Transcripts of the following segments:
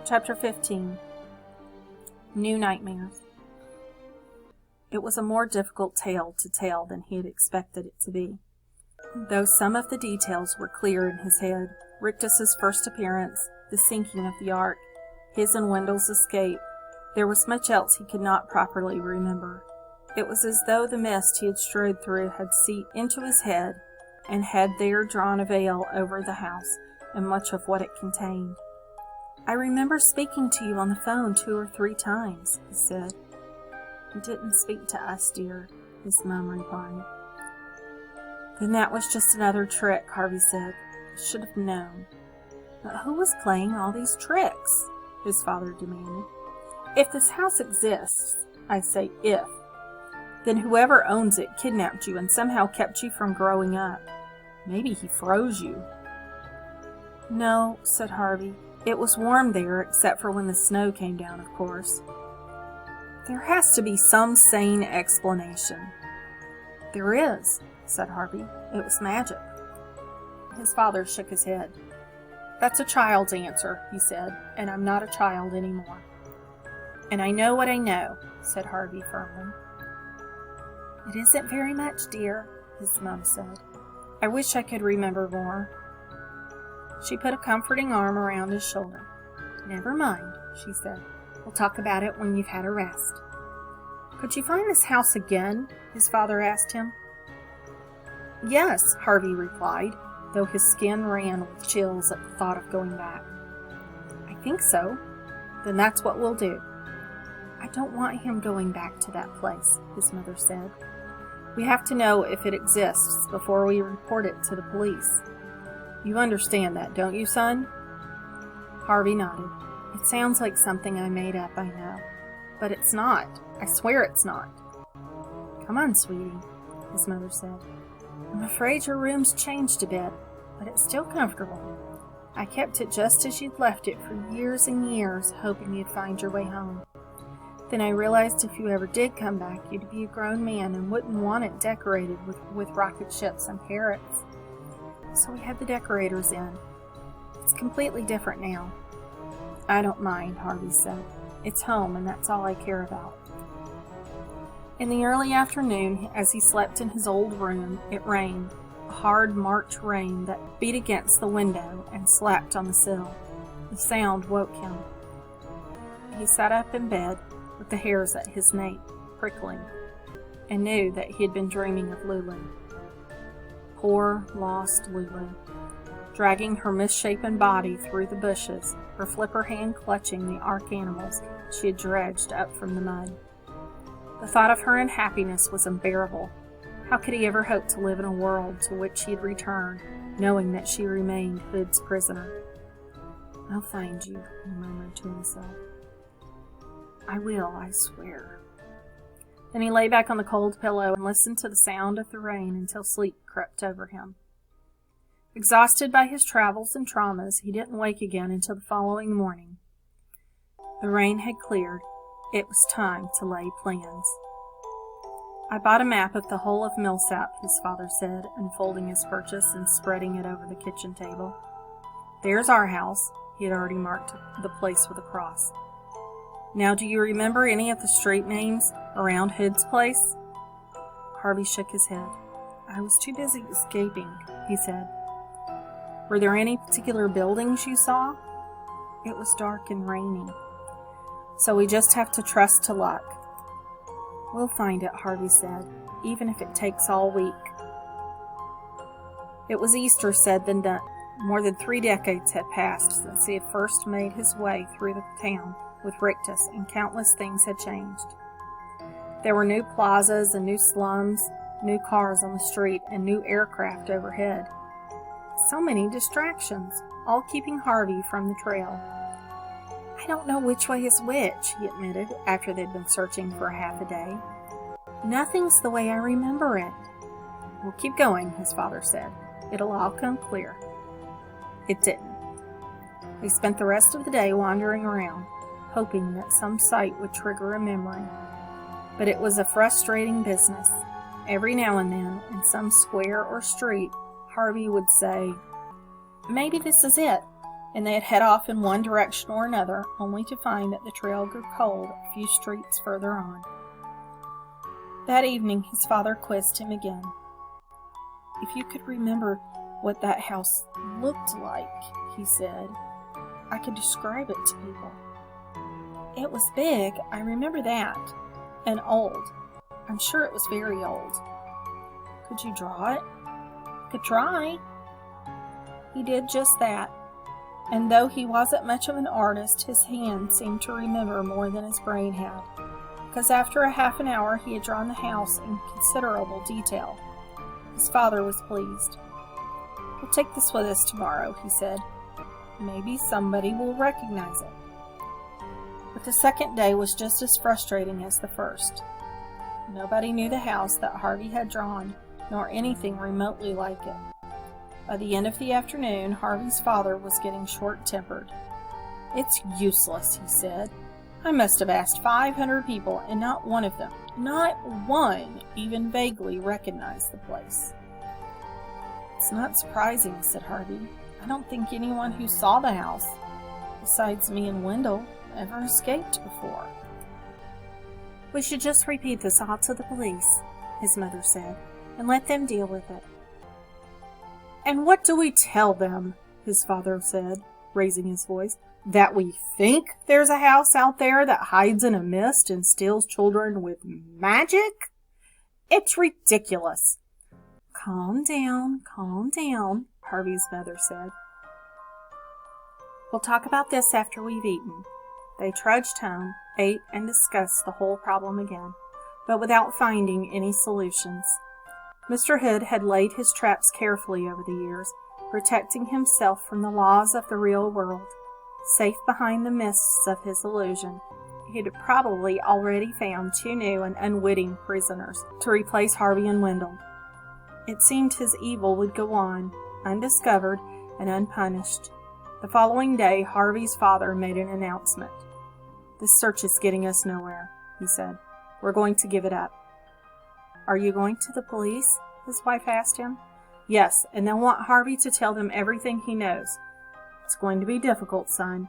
Chapter 15. New Nightmares. It was a more difficult tale to tell than he had expected it to be. Though some of the details were clear in his head, Rictus's first appearance, the sinking of the ark, his and Wendell's escape, there was much else he could not properly remember. It was as though the mist he had strode through had seeped into his head and had there drawn a veil over the house and much of what it contained. "I remember speaking to you on the phone 2 or 3 times, he said. "You didn't speak to us, dear," his mom replied. "Then that was just another trick," Harvey said. "I should have known." "But who was playing all these tricks?" his father demanded. "If this house exists, I say if, then whoever owns it kidnapped you and somehow kept you from growing up. Maybe he froze you." "No," said Harvey. "It was warm there, except for when the snow came down, of course." "There has to be some sane explanation." "There is," said Harvey. "It was magic." His father shook his head. "That's a child's answer," he said, "and I'm not a child anymore." "And I know what I know," said Harvey firmly. "It isn't very much, dear," his mom said. "I wish I could remember more." She put a comforting arm around his shoulder. "Never mind," she said. "We'll talk about it when you've had a rest." "Could you find this house again?" his father asked him. "Yes," Harvey replied, though his skin ran with chills at the thought of going back. "I think so." "Then that's what we'll do." "I don't want him going back to that place," his mother said. "We have to know if it exists before we report it to the police. You understand that, don't you, son?" Harvey nodded. "It sounds like something I made up, I know. But it's not. I swear it's not." "Come on, sweetie," his mother said. "I'm afraid your room's changed a bit, but it's still comfortable. I kept it just as you'd left it for years and years, hoping you'd find your way home. Then I realized if you ever did come back, you'd be a grown man and wouldn't want it decorated with rocket ships and parrots. So we had the decorators in. It's completely different now." "I don't mind," Harvey said. "It's home, and that's all I care about." In the early afternoon, as he slept in his old room, it rained, a hard March rain that beat against the window and slapped on the sill. The sound woke him. He sat up in bed, with the hairs at his nape prickling, and knew that he had been dreaming of Lulu. Poor, lost Lulu, dragging her misshapen body through the bushes, her flipper hand clutching the ark animals she had dredged up from the mud. The thought of her unhappiness was unbearable. How could he ever hope to live in a world to which he'd return, knowing that she remained Hood's prisoner? "I'll find you," he murmured to himself. "I will, I swear." Then he lay back on the cold pillow and listened to the sound of the rain until sleep crept over him. Exhausted by his travels and traumas, he didn't wake again until the following morning. The rain had cleared. It was time to lay plans. "I bought a map of the whole of Millsap," his father said, unfolding his purchase and spreading it over the kitchen table. "There's our house." He had already marked the place with a cross. "Now, do you remember any of the street names around Hood's place?" Harvey shook his head. "I was too busy escaping," he said. "Were there any particular buildings you saw?" "It was dark and rainy. So we just have to trust to luck." "We'll find it," Harvey said, "even if it takes all week." It was easier said than done. More than 3 decades had passed since he had first made his way through the town with Rictus, and countless things had changed. There were new plazas and new slums, new cars on the street, and new aircraft overhead. So many distractions, all keeping Harvey from the trail. "I don't know which way is which," he admitted, after they'd been searching for half a day. "Nothing's the way I remember it." "We'll keep going," his father said. "It'll all come clear." It didn't. They spent the rest of the day wandering around, hoping that some sight would trigger a memory. But it was a frustrating business. Every now and then, in some square or street, Harvey would say, "Maybe this is it," and they'd head off in one direction or another, only to find that the trail grew cold a few streets further on. That evening his father quizzed him again. "If you could remember what that house looked like," he said, "I could describe it to people." "It was big, I remember that, and old. I'm sure it was very old." "Could you draw it?" "Could try." He did just that, and though he wasn't much of an artist, his hand seemed to remember more than his brain had, because after a half an hour he had drawn the house in considerable detail. His father was pleased. "We'll take this with us tomorrow," he said. "Maybe somebody will recognize it." But the second day was just as frustrating as the first. Nobody knew the house that Harvey had drawn, nor anything remotely like it. By the end of the afternoon, Harvey's father was getting short-tempered. "It's useless," he said. "I must have asked 500 people, and not one of them, not one, even vaguely recognized the place." "It's not surprising," said Harvey. "I don't think anyone who saw the house, besides me and Wendell, ever escaped before." "We should just repeat this all to the police," his mother said, "and let them deal with it." "And what do we tell them?" his father said, raising his voice. "That we think there's a house out there that hides in a mist and steals children with magic? It's ridiculous." Calm down, Harvey's mother said. "We'll talk about this after we've eaten." They trudged home, ate, and discussed the whole problem again, but without finding any solutions. Mr. Hood had laid his traps carefully over the years, protecting himself from the laws of the real world. Safe behind the mists of his illusion, he had probably already found 2 new and unwitting prisoners to replace Harvey and Wendell. It seemed his evil would go on, undiscovered and unpunished. The following day, Harvey's father made an announcement. "This search is getting us nowhere," he said. "We're going to give it up." "Are you going to the police?" his wife asked him. "Yes, and they'll want Harvey to tell them everything he knows. It's going to be difficult, son."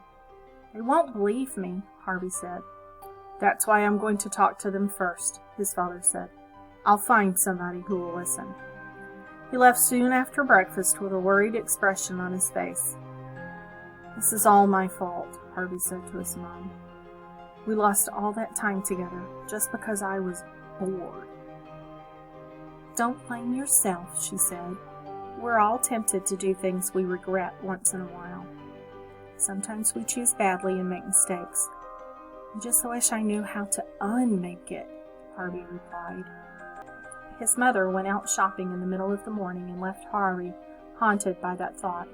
"They won't believe me," Harvey said. "That's why I'm going to talk to them first," his father said. "I'll find somebody who will listen." He left soon after breakfast with a worried expression on his face. "This is all my fault," Harvey said to his mom. "We lost all that time together just because I was bored." "Don't blame yourself," she said. "We're all tempted to do things we regret once in a while. Sometimes we choose badly and make mistakes. I just wish I knew how to unmake it," Harvey replied. His mother went out shopping in the middle of the morning and left Harvey haunted by that thought.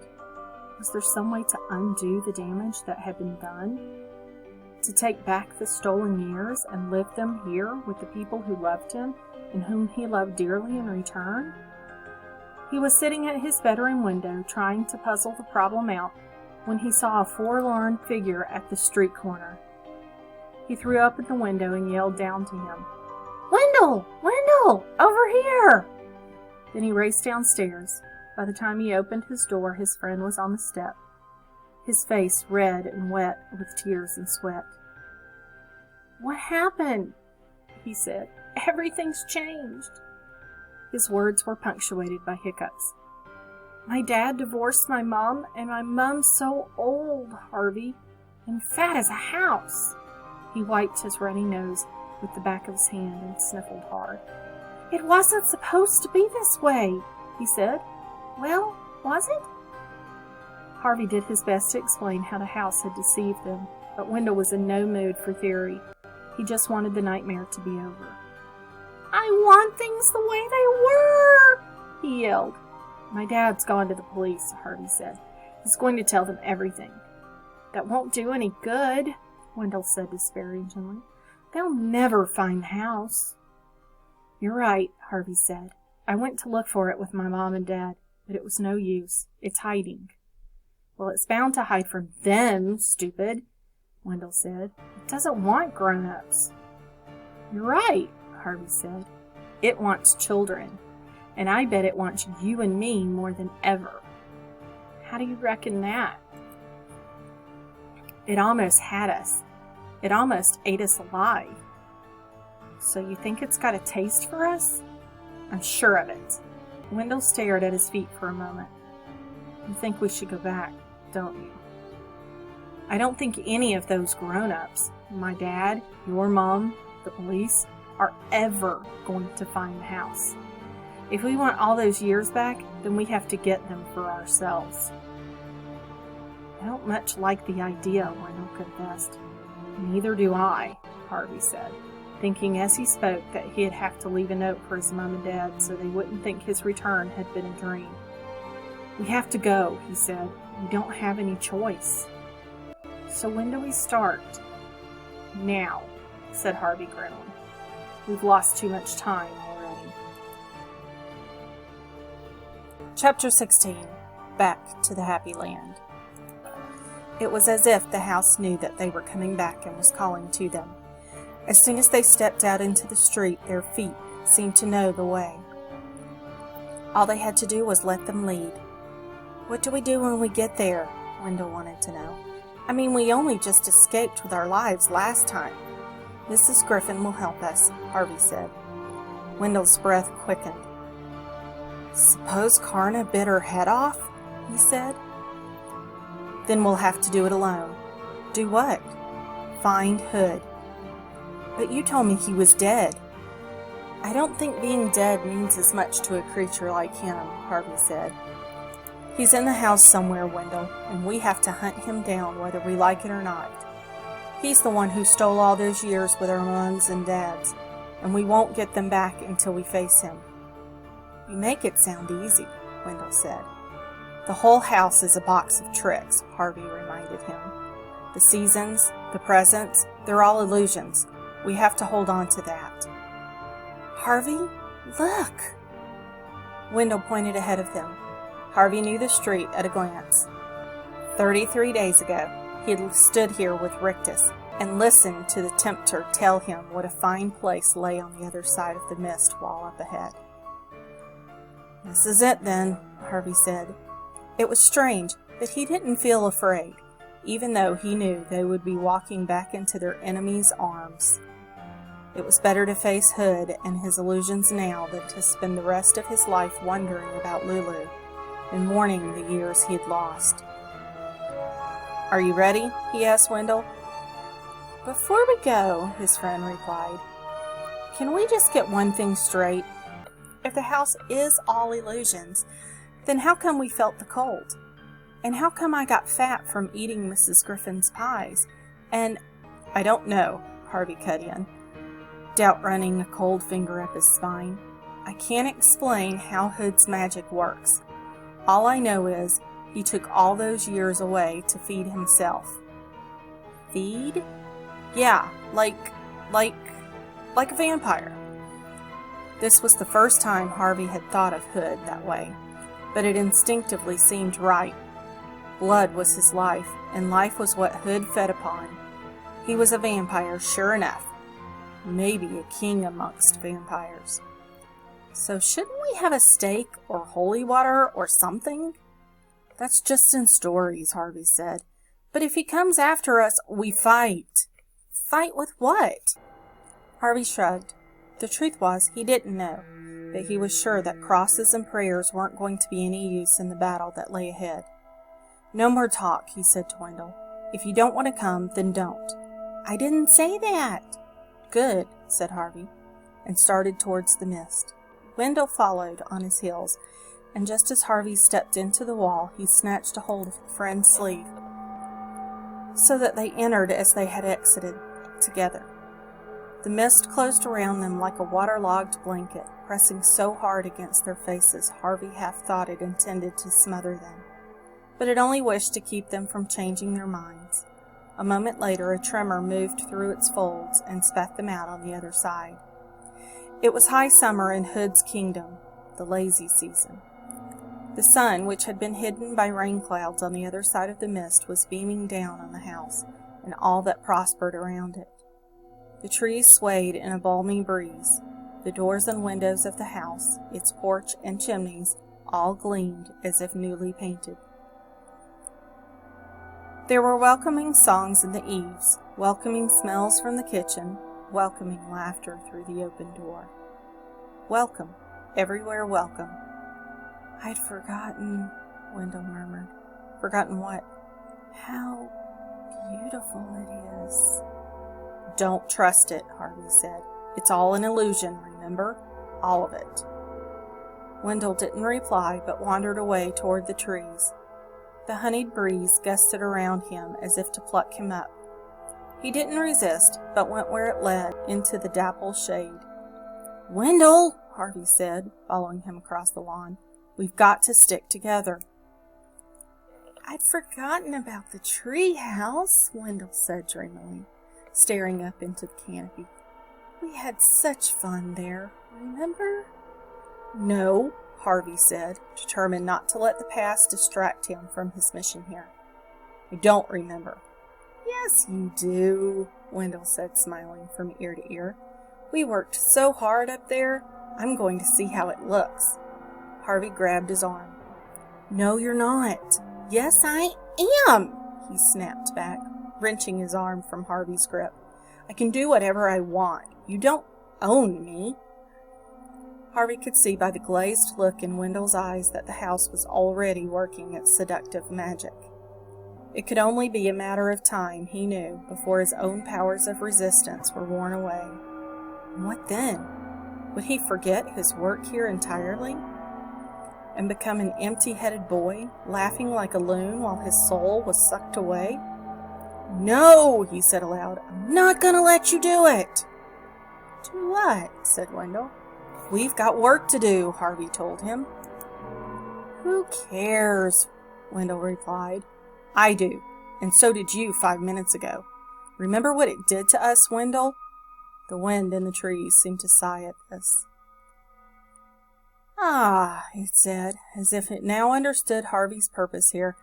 Was there some way to undo the damage that had been done? To take back the stolen years and live them here with the people who loved him and whom he loved dearly in return? He was sitting at his bedroom window trying to puzzle the problem out when he saw a forlorn figure at the street corner. He threw open the window and yelled down to him, "Wendell! Wendell! Over here!" Then he raced downstairs. By the time he opened his door, his friend was on the step, his face red and wet with tears and sweat. "What happened?" he said. "Everything's changed." His words were punctuated by hiccups. "My dad divorced my mom, and my mom's so old, Harvey, and fat as a house." He wiped his runny nose with the back of his hand and sniffled hard. "It wasn't supposed to be this way," he said. "Well, was it?" Harvey did his best to explain how the house had deceived them, but Wendell was in no mood for theory. He just wanted the nightmare to be over. "I want things the way they were," he yelled. "My dad's gone to the police," Harvey said. "He's going to tell them everything." "That won't do any good," Wendell said disparagingly. "They'll never find the house." "You're right," Harvey said. "I went to look for it with my mom and dad, but it was no use. It's hiding." "Well, it's bound to hide from them, stupid," Wendell said. "It doesn't want grown-ups." "You're right," Harvey said. "It wants children, and I bet it wants you and me more than ever." "How do you reckon that?" It almost had us. It almost ate us alive. So you think it's got a taste for us? I'm sure of it. Wendell stared at his feet for a moment. You think we should go back, don't you? I don't think any of those grown-ups, my dad, your mom, the police, are ever going to find the house. If we want all those years back, then we have to get them for ourselves. I don't much like the idea, Wendell confessed. Neither do I, Harvey said, thinking as he spoke that he'd have to leave a note for his mom and dad so they wouldn't think his return had been a dream. We have to go, he said. We don't have any choice. So when do we start? Now, said Harvey grimly. We've lost too much time already. Chapter 16. Back to the Happy Land. It was as if the house knew that they were coming back and was calling to them. As soon as they stepped out into the street, their feet seemed to know the way. All they had to do was let them lead. What do we do when we get there? Wendell wanted to know. I mean, we only just escaped with our lives last time. Mrs. Griffin will help us, Harvey said. Wendell's breath quickened. Suppose Karna bit her head off? He said. Then we'll have to do it alone. Do what? Find Hood. But you told me he was dead. I don't think being dead means as much to a creature like him, Harvey said. He's in the house somewhere, Wendell, and we have to hunt him down whether we like it or not. He's the one who stole all those years with our mums and dads, and we won't get them back until we face him. You make it sound easy, Wendell said. The whole house is a box of tricks, Harvey reminded him. The seasons, the presents, they're all illusions. We have to hold on to that. Harvey, look! Wendell pointed ahead of them. Harvey knew the street at a glance. 33 days ago, he had stood here with Rictus and listened to the tempter tell him what a fine place lay on the other side of the mist wall up ahead. This is it, then, Harvey said. It was strange that he didn't feel afraid, even though he knew they would be walking back into their enemy's arms. It was better to face Hood and his illusions now than to spend the rest of his life wondering about Lulu and mourning the years he had lost. Are you ready? He asked Wendell. Before we go, his friend replied, can we just get one thing straight? If the house is all illusions, then how come we felt the cold? And how come I got fat from eating Mrs. Griffin's pies? And I don't know, Harvey cut in, doubt running a cold finger up his spine. I can't explain how Hood's magic works. All I know is he took all those years away to feed himself. Feed? Yeah, like a vampire. This was the first time Harvey had thought of Hood that way, but it instinctively seemed right. Blood was his life, and life was what Hood fed upon. He was a vampire, sure enough. Maybe a king amongst vampires. So shouldn't we have a steak or holy water or something? That's just in stories, Harvey said. But if he comes after us, we fight. Fight with what? Harvey shrugged. The truth was, he didn't know, but he was sure that crosses and prayers weren't going to be any use in the battle that lay ahead. No more talk, he said to Wendell. If you don't want to come, then don't. I didn't say that. Good, said Harvey, and started towards the mist. Wendell followed on his heels, and just as Harvey stepped into the wall, he snatched a hold of a friend's sleeve, so that they entered as they had exited together. The mist closed around them like a waterlogged blanket, pressing so hard against their faces Harvey half thought it intended to smother them. But it only wished to keep them from changing their minds. A moment later, a tremor moved through its folds and spat them out on the other side. It was high summer in Hood's kingdom, the lazy season. The sun, which had been hidden by rain clouds on the other side of the mist, was beaming down on the house and all that prospered around it. The trees swayed in a balmy breeze. The doors and windows of the house, its porch and chimneys, all gleamed as if newly painted. There were welcoming songs in the eaves, welcoming smells from the kitchen, welcoming laughter through the open door. Welcome, everywhere welcome. I'd forgotten, Wendell murmured. Forgotten what? How beautiful it is. Don't trust it, Harvey said. It's all an illusion, remember? All of it. Wendell didn't reply, but wandered away toward the trees. The honeyed breeze gusted around him as if to pluck him up. He didn't resist, but went where it led, into the dapple shade. Wendell, Harvey said, following him across the lawn. We've got to stick together. I'd forgotten about the tree house, Wendell said dreamily, staring up into the canopy. We had such fun there, remember? No, Harvey said, determined not to let the past distract him from his mission here. I don't remember. Yes, you do, Wendell said, smiling from ear to ear. We worked so hard up there. I'm going to see how it looks. Harvey grabbed his arm. No, you're not. Yes, I am, he snapped back, wrenching his arm from Harvey's grip. I can do whatever I want. You don't own me. Harvey could see by the glazed look in Wendell's eyes that the house was already working its seductive magic. It could only be a matter of time, he knew, before his own powers of resistance were worn away. And what then? Would he forget his work here entirely? And become an empty-headed boy, laughing like a loon while his soul was sucked away? No, he said aloud. I'm not going to let you do it. Do what? Said Wendell. We've got work to do, Harvey told him. Who cares? Wendell replied. I do, and so did you 5 minutes ago. Remember what it did to us, Wendell? The wind in the trees seemed to sigh at this. Ah, it said, as if it now understood Harvey's purpose here,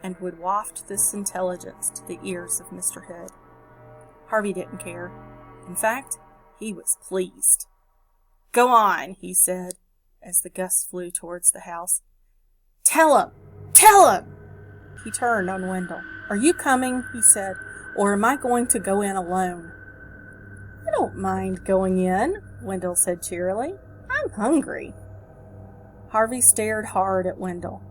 and would waft this intelligence to the ears of Mr. Hood. Harvey didn't care. In fact, he was pleased. Go on, he said, as the gusts flew towards the house. Tell him! Tell him! He turned on Wendell. Are you coming, he said, or am I going to go in alone? I don't mind going in, Wendell said cheerily. I'm hungry. Harvey stared hard at Wendell.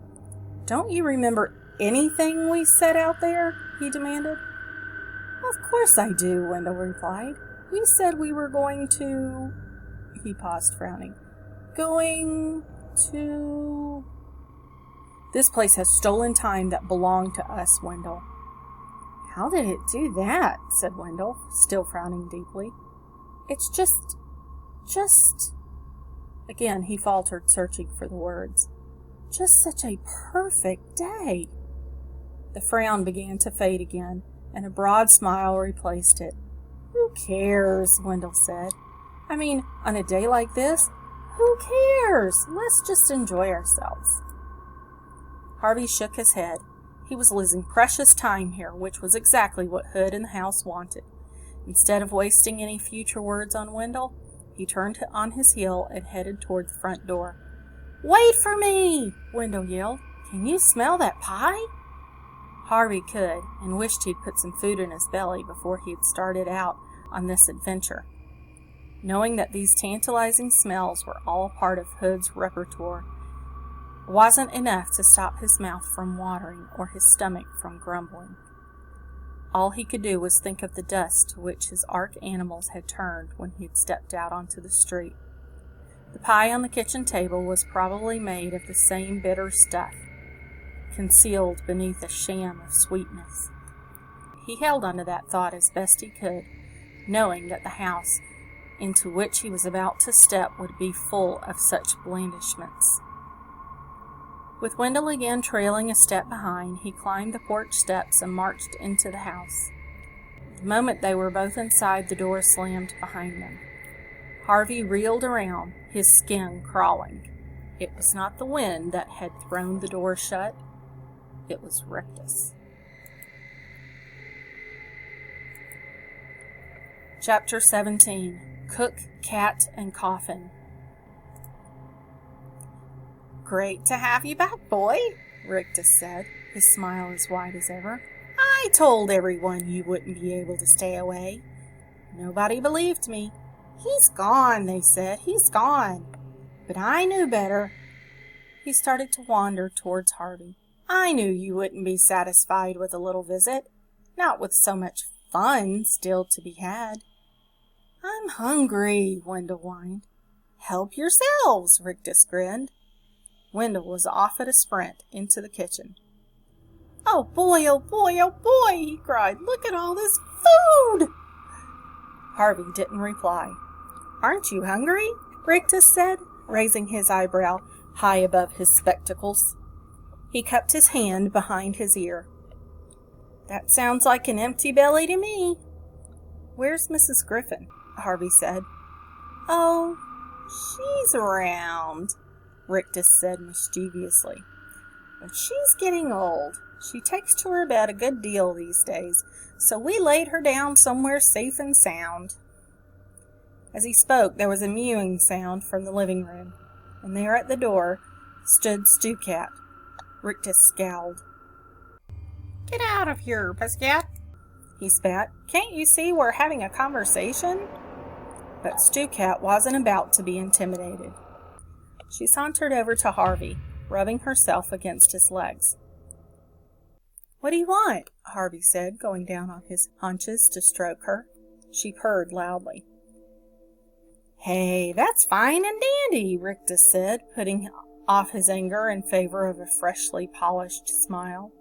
Don't you remember anything we said out there? He demanded. Of course I do, Wendell replied. We said we were going to... He paused, frowning. Going to... This place has stolen time that belonged to us, Wendell. How did it do that? Said Wendell, still frowning deeply. It's just... Again he faltered, searching for the words. Just such a perfect day. The frown began to fade again, and a broad smile replaced it. Who cares? Wendell said. I mean, on a day like this, who cares? Let's just enjoy ourselves. Harvey shook his head. He was losing precious time here, which was exactly what Hood and the house wanted. Instead of wasting any future words on Wendell, he turned on his heel and headed toward the front door. Wait for me! Wendell yelled. Can you smell that pie? Harvey could, and wished he'd put some food in his belly before he had started out on this adventure. Knowing that these tantalizing smells were all part of Hood's repertoire wasn't enough to stop his mouth from watering or his stomach from grumbling. All he could do was think of the dust to which his ark animals had turned when he had stepped out onto the street. The pie on the kitchen table was probably made of the same bitter stuff, concealed beneath a sham of sweetness. He held onto that thought as best he could, knowing that the house into which he was about to step would be full of such blandishments. With Wendell again trailing a step behind, he climbed the porch steps and marched into the house. The moment they were both inside, the door slammed behind them. Harvey reeled around, his skin crawling. It was not the wind that had thrown the door shut. It was Rictus. Chapter 17. Cook, Cat, and Coffin. Great to have you back, boy, Rictus said, his smile as wide as ever. I told everyone you wouldn't be able to stay away. Nobody believed me. He's gone, they said. He's gone. But I knew better. He started to wander towards Harvey. I knew you wouldn't be satisfied with a little visit, not with so much fun still to be had. I'm hungry, Wendell whined. Help yourselves, Rictus grinned. Wendell was off at a sprint into the kitchen. Oh boy, oh boy, oh boy, he cried. Look at all this food! Harvey didn't reply. Aren't you hungry? Rictus said, raising his eyebrow high above his spectacles. He cupped his hand behind his ear. That sounds like an empty belly to me. Where's Mrs. Griffin? Harvey said. Oh, she's around, Rictus said mischievously. But she's getting old. She takes to her bed a good deal these days, so we laid her down somewhere safe and sound. As he spoke, there was a mewing sound from the living room, and there at the door stood Stew Cat. Rictus scowled. Get out of here, Pussycat, he spat. Can't you see we're having a conversation? But Stew Cat wasn't about to be intimidated. She sauntered over to Harvey, rubbing herself against his legs. What do you want? Harvey said, going down on his haunches to stroke her. She purred loudly. Hey, that's fine and dandy, Rictus said, putting off his anger in favor of a freshly polished smile.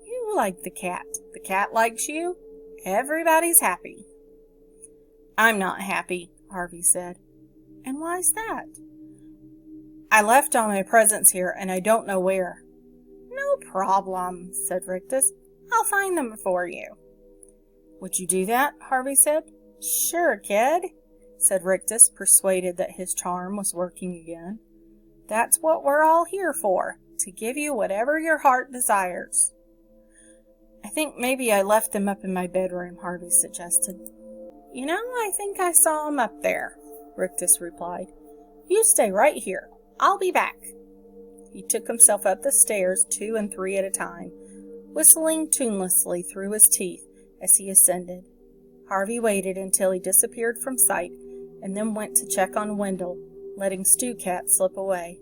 You like the cat. The cat likes you. Everybody's happy. I'm not happy, Harvey said. And why's that? I left all my presents here, and I don't know where. No problem, said Rictus. I'll find them for you. Would you do that? Harvey said. Sure, kid, said Rictus, persuaded that his charm was working again. That's what we're all here for, to give you whatever your heart desires. I think maybe I left them up in my bedroom, Harvey suggested. You know, I think I saw 'em up there, Rictus replied. You stay right here. I'll be back. He took himself up the stairs 2 and 3 at a time, whistling tunelessly through his teeth as he ascended. Harvey waited until he disappeared from sight and then went to check on Wendell, letting Stew Cat slip away.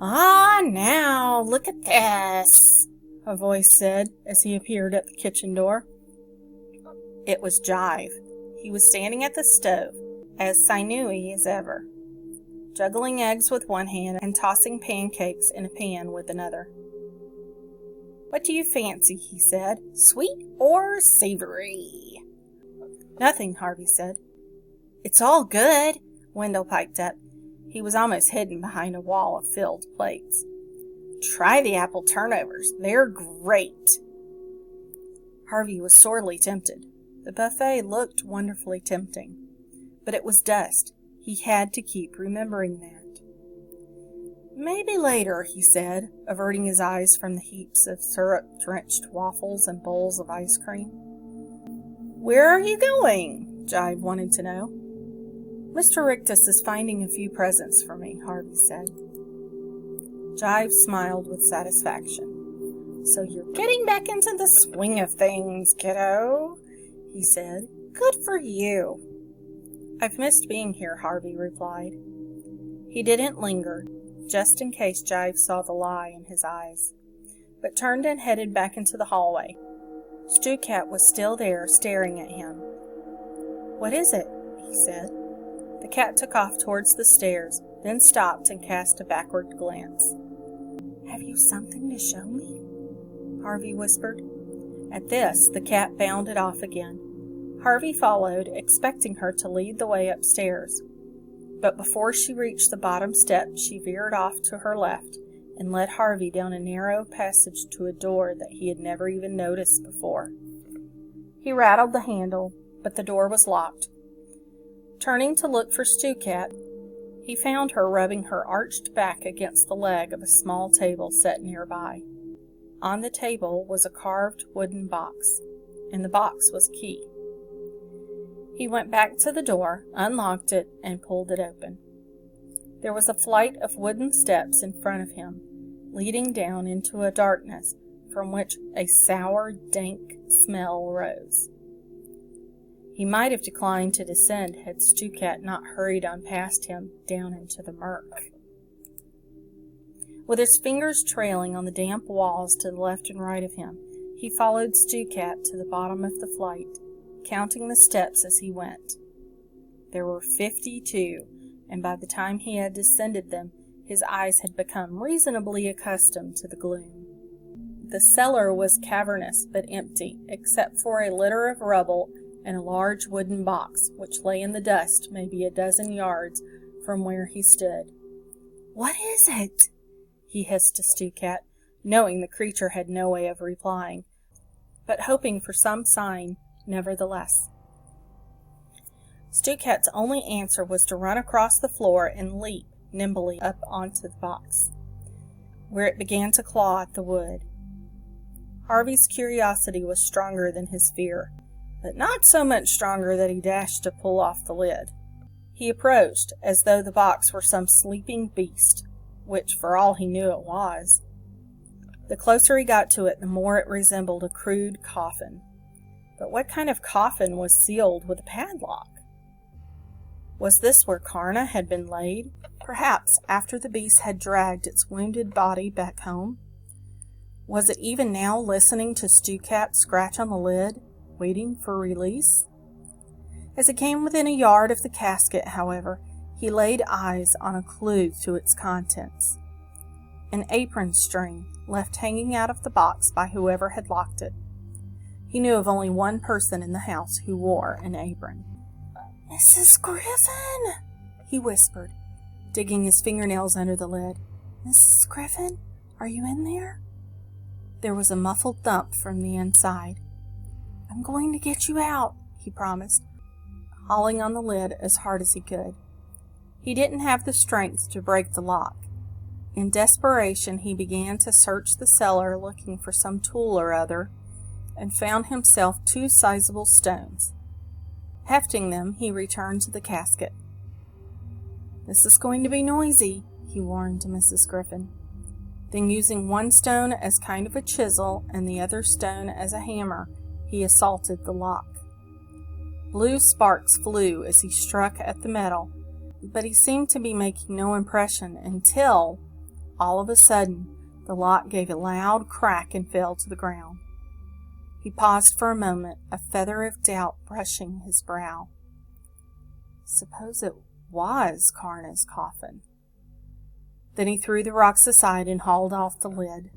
Ah, now, look at this, a voice said as he appeared at the kitchen door. It was Jive. He was standing at the stove, as sinewy as ever, juggling eggs with one hand and tossing pancakes in a pan with another. What do you fancy, he said, sweet or savory? Nothing, Harvey said. It's all good, Wendell piped up. He was almost hidden behind a wall of filled plates. Try the apple turnovers. They're great. Harvey was sorely tempted. The buffet looked wonderfully tempting. But it was dust. He had to keep remembering that. Maybe later, he said, averting his eyes from the heaps of syrup-drenched waffles and bowls of ice cream. Where are you going? Jive wanted to know. Mr. Rictus is finding a few presents for me, Harvey said. Jive smiled with satisfaction. So you're getting back into the swing of things, kiddo, he said. Good for you. I've missed being here, Harvey replied. He didn't linger, just in case Jive saw the lie in his eyes, but turned and headed back into the hallway. Stew Cat was still there, staring at him. What is it? He said. The cat took off towards the stairs, then stopped and cast a backward glance. Have you something to show me? Harvey whispered. At this, the cat bounded off again. Harvey followed, expecting her to lead the way upstairs. But before she reached the bottom step, she veered off to her left and led Harvey down a narrow passage to a door that he had never even noticed before. He rattled the handle, but the door was locked. Turning to look for Stew Cat, he found her rubbing her arched back against the leg of a small table set nearby. On the table was a carved wooden box, and the box was a key. He went back to the door, unlocked it, and pulled it open. There was a flight of wooden steps in front of him, leading down into a darkness from which a sour, dank smell rose. He might have declined to descend had Stukat not hurried on past him down into the murk. With his fingers trailing on the damp walls to the left and right of him, he followed Stukat to the bottom of the flight, counting the steps as he went. There were 52, and by the time he had descended them, his eyes had become reasonably accustomed to the gloom. The cellar was cavernous but empty, except for a litter of rubble and a large wooden box, which lay in the dust maybe a dozen yards from where he stood. "What is it?" he hissed to Stukat, knowing the creature had no way of replying, but hoping for some sign nevertheless. Stukat's only answer was to run across the floor and leap nimbly up onto the box, where it began to claw at the wood. Harvey's curiosity was stronger than his fear, but not so much stronger that he dashed to pull off the lid. He approached as though the box were some sleeping beast, which, for all he knew, it was. The closer he got to it, the more it resembled a crude coffin. But what kind of coffin was sealed with a padlock? Was this where Karna had been laid, perhaps after the beast had dragged its wounded body back home? Was it even now listening to Stukat scratch on the lid, waiting for release? As he came within a yard of the casket, however, he laid eyes on a clue to its contents. An apron string left hanging out of the box by whoever had locked it. He knew of only one person in the house who wore an apron. "Mrs. Griffin," he whispered, digging his fingernails under the lid. "Mrs. Griffin, are you in there?" There was a muffled thump from the inside. "I'm going to get you out," he promised, hauling on the lid as hard as he could. He didn't have the strength to break the lock. In desperation, he began to search the cellar looking for some tool or other, and found himself 2 sizable stones. Hefting them, he returned to the casket. "This is going to be noisy," he warned to Mrs. Griffin. Then, using one stone as kind of a chisel and the other stone as a hammer, he assaulted the lock. Blue sparks flew as he struck at the metal, but he seemed to be making no impression until, all of a sudden, the lock gave a loud crack and fell to the ground. He paused for a moment, a feather of doubt brushing his brow. Suppose it was Karna's coffin. Then he threw the rocks aside and hauled off the lid.